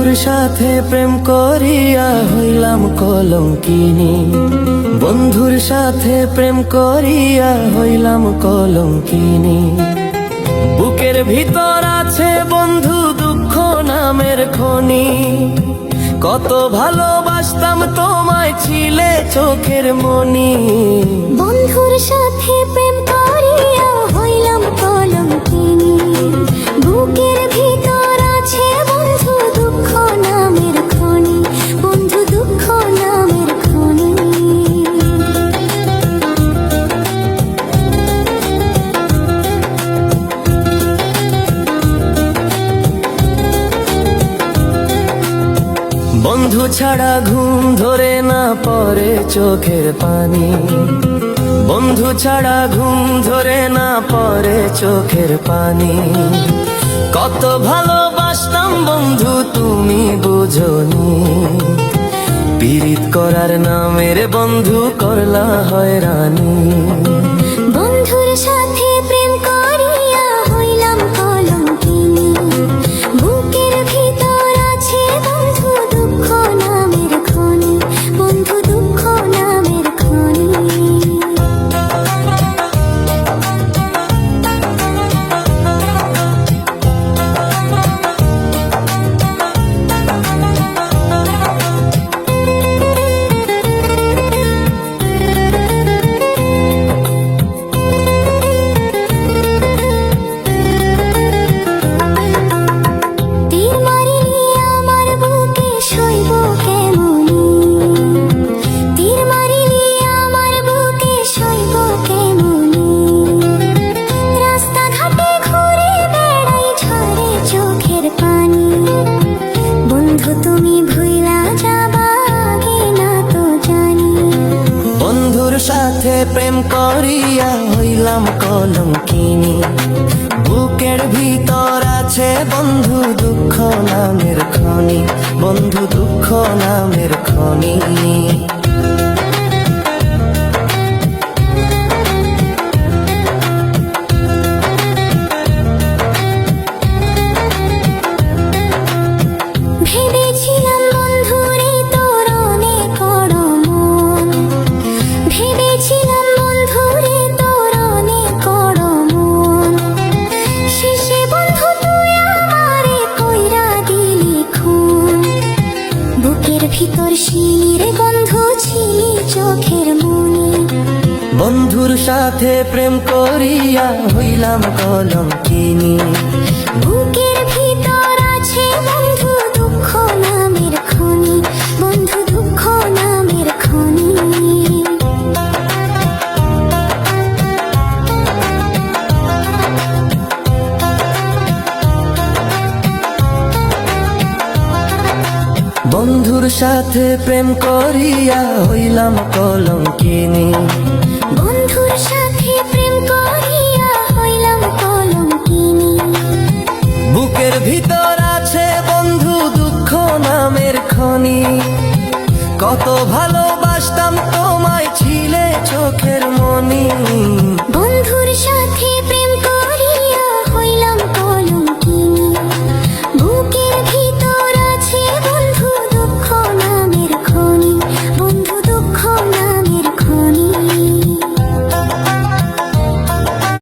বন্ধুর সাথে প্রেম করিয়া হইলাম কলঙ্কিনী। বন্ধুর সাথে প্রেম করিয়া হইলাম কলঙ্কিনী। বুকের ভিতর আছে বন্ধু দুঃখ নামের খনি। কত ভালোবাসতাম তোমায়, ছিলে চোখের মনি। বন্ধুর সাথে প্রেম করিয়া হইলাম কলঙ্কিনী। বুকের ভিতর আছে বন্ধু দুঃখ নামের খনি, বন্ধু দুঃখ নামের খনি। বন্ধু ছাড়া ঘুম ধরে না পড়ে চোখের পানি। বন্ধু ছাড়া ঘুম ধরে না পড়ে চোখের পানি। কত ভালোবাসতাম বন্ধু তুমি বুঝনি। পীড়িত করার নামের বন্ধু করলা হয়রানি। বন্ধুর সাথে প্রেম করিয়া হইলাম কলঙ্কিনী। বুকের ভিতর আছে বন্ধু দুঃখ নামের খনি, বন্ধু দুঃখ নামের খনি। সাথে প্রেম করিয়া হইলাম কলঙ্কিনী। বুকের ভিতর আছে বন্ধু দুঃখ নামের খনি, বন্ধু দুঃখ নামের খনি। ভেবেছিলাম বন্ধুরে তোর অনেক বড় মন, ভেবেছিলাম বন্ধুরে তোর অনেক বড় মন। শেষে বন্ধু তুই আমারে কইরা দিলি খুন। বুকের ভিতর শিলির বন্ধু ছিলি চোখের মনি। বন্ধুর সাথে প্রেম করিয়া হইলাম কলঙ্কিনী। বুকের ভিতর আছে বন্ধু দুঃখ নামের খনি, বন্ধু দুঃখ নামের খনি। বন্ধুর সাথে প্রেম করিয়া হইলাম কলঙ্কিনী।